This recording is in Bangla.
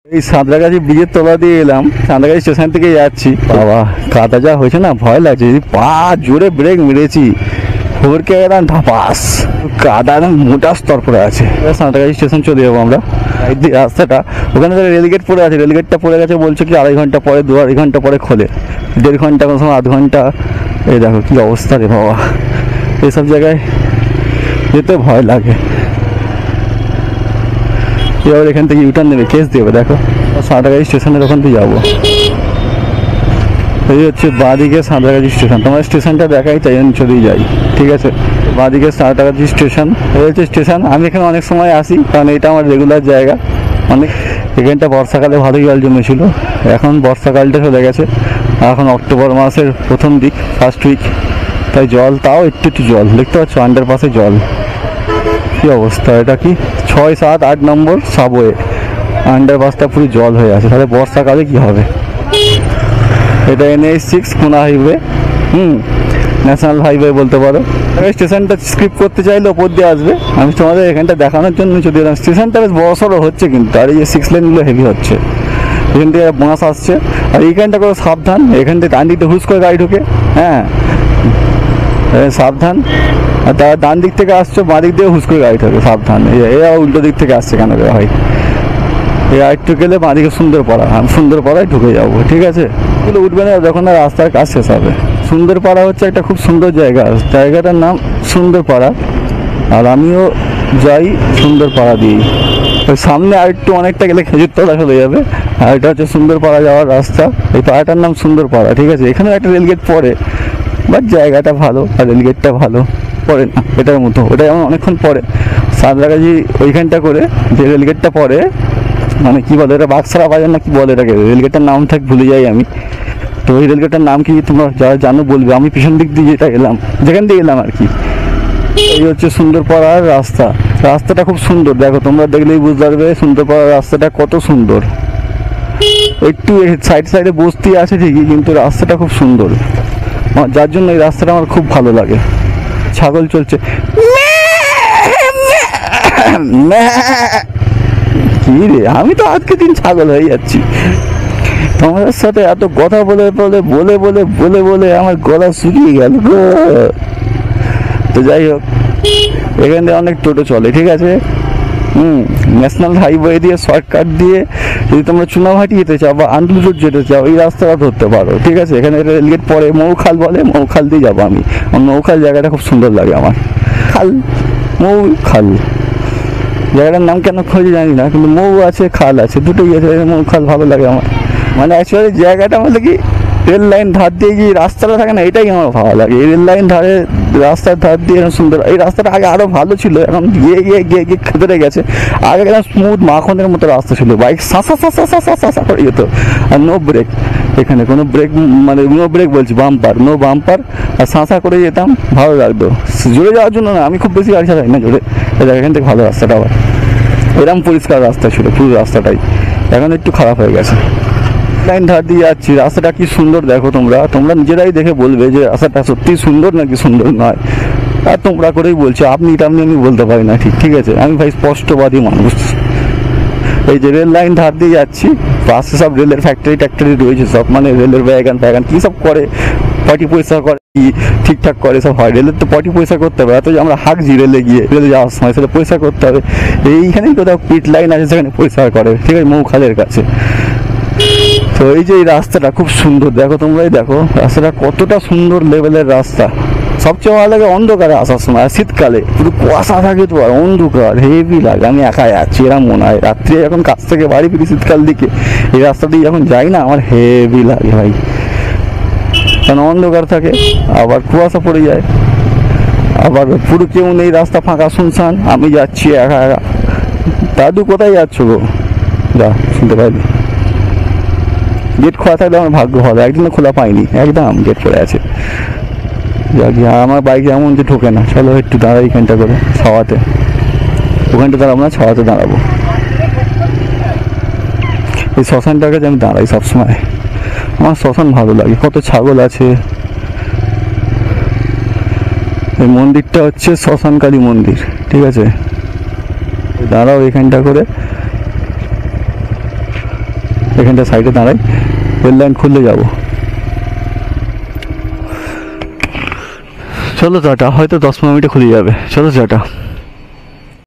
এই সাঁতরাগাছি ব্রিজের তলা দিয়ে এলাম, সাঁতরাগাছি স্টেশন থেকে যাচ্ছি। বাবা কাদা যা হয়েছে না, ভয় লাগছে। পা জোরে ব্রেক মেরেছি, ফোরকে এলাম ধাপাস, কাদা একদম মোটা স্তর পড়ে আছে। সাঁতরাগাছি স্টেশন চলে যাবো আমরা। রাস্তাটা ওখানে রেলগেট পড়ে আছে, রেলগেটটা পড়ে গেছে, বলছে কি 2.5 ঘন্টা পরে, 2.5 ঘন্টা পরে খোলে। 1.5 ঘন্টা কোনো সময় 0.5 ঘন্টা। এই দেখো কি অবস্থা রে বাবা, এইসব জায়গায় যেতে ভয় লাগে। এবার এখান থেকে ইউটার্ন নেবে, কেস দেবে। দেখো সাঁতরাগাছি স্টেশনের ওখান থেকে যাবো। এই হচ্ছে বাঁদিকে সাঁতরাগাছি স্টেশন। তোমার স্টেশনটা দেখাই তাই আমি চলেই যাই, ঠিক আছে। বাঁদিকে সাঁতরাগাছি স্টেশন, এই হচ্ছে স্টেশন। আমি এখানে অনেক সময় আসি, কারণ এটা আমার রেগুলার জায়গা। অনেক এখানটা বর্ষাকালে ভালোই জল জমেছিল, এখন বর্ষাকালটা চলে গেছে। এখন অক্টোবর মাসের প্রথম দিক, ফার্স্ট উইক, তাই জল তাও একটু একটু জল দেখতে পাচ্ছ, আন্ডারপাসে জল। কি অবস্থা, এটা কি 6, 7, 8 নম্বর সাবওয়ে, আন্ডারপাসটা পুরো জল হয়ে আছে। তাহলে বর্ষাকালে কি হবে। এটা NH6 খুনা হাইওয়ে, ন্যাশনাল হাইওয়ে বলতে পারো। স্টেশনটা স্কিপ করতে চাইলে ওপর দিয়ে আসবে। আমি তোমাদের এখানটা দেখানোর জন্য চলে এলাম। স্টেশনটা বেশ বড় সড়ো হচ্ছে কিন্তু, আর এই যে 6 লেনগুলো হেভি হচ্ছে। এখান থেকে বাস আসছে, আর এইখানটা করে সাবধান, এখান থেকে ডান দিকটা হুস করে গাড়ি ঢুকে, হ্যাঁ সাবধান। আর তার ডান দিক থেকে আসছো, বাঁ দিক দিয়ে হুস করে গাড়ি ঢোকে, সাবধান। এরা উল্টো দিক থেকে আসছে কেন রে ভাই। এই আরেকটু গেলে বাঁদিকে সুন্দরপাড়া, আমি সুন্দরপাড়ায় ঢুকে যাবো, ঠিক আছে। এগুলো উঠবে না যখন আর রাস্তার কাজ শেষ হবে। সুন্দরপাড়া হচ্ছে একটা খুব সুন্দর জায়গা, জায়গাটার নাম সুন্দরপাড়া। আর আমিও যাই সুন্দরপাড়া দিয়েই। ওই সামনে আরেকটু অনেকটা গেলে খেজুরতলা চলে যাবে, আর এটা হচ্ছে সুন্দরপাড়া যাওয়ার রাস্তা। এই পাড়াটার নাম সুন্দরপাড়া, ঠিক আছে। এখানেও একটা রেলগেট পড়ে, বাট জায়গাটা ভালো আর রেলগেটটা ভালো পড়ে না এটার মতো। ওটা যেমন অনেকক্ষণ পরে সাঁতরাগাছি ওইখানটা করে যে রেলগেটটা পড়ে, মানে কি বলে এটা, বাক্সারা বাজার না কি বলে এটাকে, রেলগেটটার নাম থাক ভুলে যাই আমি। তো ওই রেলগেটটার নাম কি তোমরা যারা জানো বলবে। আমি পিছন দিক দিয়ে যেটা এলাম, যেখান দিয়ে এলাম আর কি। এই হচ্ছে সুন্দরপাড়ার রাস্তা। রাস্তাটা খুব সুন্দর, দেখো তোমরা দেখলেই বুঝতে পারবে সুন্দরপাড়ার রাস্তাটা কত সুন্দর। একটু সাইড সাইডে বস্তি আছে ঠিকই, কিন্তু রাস্তাটা খুব সুন্দর, যার জন্য এই রাস্তাটা আমার খুব ভালো লাগে। ছাগল চলছে, কি রে, আমি তো আজকে দিন ছাগল হয়ে যাচ্ছি। তোমাদের সাথে এত কথা বলে বলে বলে বলে বলে বলে আমার গলা শুকিয়ে গেল গো। তো যাই হোক, এখানে অনেক টোটো চলে, ঠিক আছে। ন্যাশনাল হাইওয়ে দিয়ে শর্টকাট দিয়ে যদি তোমরা চুনাভাটি যেতে চাও বা আন্দুল রোড যেতে চাও, এই রাস্তাটা ধরতে পারো, ঠিক আছে। এখানে রেলগেট পরে মৌখাল বলে, মৌখাল দিয়ে যাবো আমি। মৌখাল জায়গাটা খুব সুন্দর লাগে আমার। খাল, মৌখাল জায়গাটার নাম কেন খোঁজে জানি না, কিন্তু মৌ আছে, খাল আছে, দুটোই আছে। মৌখাল ভালো লাগে আমার। মানে অ্যাকচুয়ালি জায়গাটা বলতে কি, রেল লাইন ধার দিয়ে যে রাস্তাটা থাকে না, এটাই আমার ভালো লাগে। এই রেল লাইন ধারে রাস্তার ধার দিয়ে সুন্দর। এই রাস্তাটা আগে আরো ভালো ছিল, এখন গিয়ে গিয়ে গিয়ে গিয়ে খেতে গেছে। আগে একদম স্মুথ মাখনের মতো রাস্তা ছিল, বাইক সাঁসা সাঁসা সাঁসা সাঁসা করে যেত, আর নো ব্রেক। এখানে কোনো ব্রেক, মানে নো ব্রেক বলছি, বাম্পার, নো বাম্পার, আর সাঁসা করে যেতাম, ভালো লাগতো। জোরে যাওয়ার জন্য না, আমি খুব বেশি গাড়ি চালাই না জোরে। এখান থেকে ভালো রাস্তাটা আবার এরকম পরিষ্কার রাস্তা ছিল পুরো রাস্তাটাই, এখন একটু খারাপ হয়ে গেছে। লাইন ধার দিয়ে যাচ্ছি, রাস্তাটা কি সুন্দর দেখো তোমরা। তোমরা নিজেরাই দেখে বলবে যে রাস্তাটা সত্যি সুন্দর নাকি সুন্দর নয়। আর তোমরা করেই বলছো, আপনি আমি বলতে পারি না, ঠিক ঠিক আছে। আমি ভাই স্পষ্টবাদী মানুষ। এই যে রেল লাইন ধার দিয়ে যাচ্ছি, পাশে সব রেলের ফ্যাক্টরি ট্যাক্টরি রয়েছে সব, মানে রেলের ব্যাগান ফ্যাগান কী সব করে, পটি পয়সা করে, কি ঠিকঠাক করে সব হয়। রেলের তো পটি পয়সা করতে হবে, এত যে আমরা হাঁকছি রেলে গিয়ে, রেলে যাওয়ার সময় সেটা পয়সা করতে হবে। এইখানেই কোথাও পিট লাইন আছে, সেখানে পয়সা করে, ঠিক আছে, মৌখালের কাছে। তো এই যে এই রাস্তাটা খুব সুন্দর, দেখো তোমরাই দেখো রাস্তাটা কতটা সুন্দর লেভেলের রাস্তা। সবচেয়ে ভালো লাগে অন্ধকারে আসার সময়, আর শীতকালে পুরো কুয়াশা থাকে তো, আর অন্ধকার হেভি লাগে। আমি একা যাচ্ছি এরকম মনে হয়, রাত্রে যখন কাছ থেকে বাড়ি ফিরি শীতকাল দিকে, এই রাস্তা দিয়ে যখন যাই না, আমার হেভি লাগে ভাই। কারণ অন্ধকার থাকে, আবার কুয়াশা পড়ে যায়, আবার পুরো কেউ নেই, রাস্তা ফাঁকা শুনশান, আমি যাচ্ছি একা একা। দাদু কোথায় যাচ্ছ গো, যা শুনতে পাইনি। গেট খোলা থাকলে আমার ভাগ্য ভালো, একদিনও খোলা পাইনি, একদম গেট পড়ে আছে। আমার বাইক এমন যে ঢোকে না। চলো একটু দাঁড়াই এখানটা করে, ছাওয়াতে। ওখানটা দাঁড়াবো না, ছাওয়াতে দাঁড়াবো। এই শ্মশানটার কাছে আমি দাঁড়াই সবসময়, আমার শ্মশান ভালো লাগে, কত ছাগল আছে। এই মন্দিরটা হচ্ছে শ্মশানকালী মন্দির, ঠিক আছে। দাঁড়াও এখানটা করে, এখানটা সাইডে দাঁড়াই, রেল লাইন খুললে যাবো। চলো টাটা, হয়তো 10-15 মিনিটে খুলে যাবে। চলো টাটা।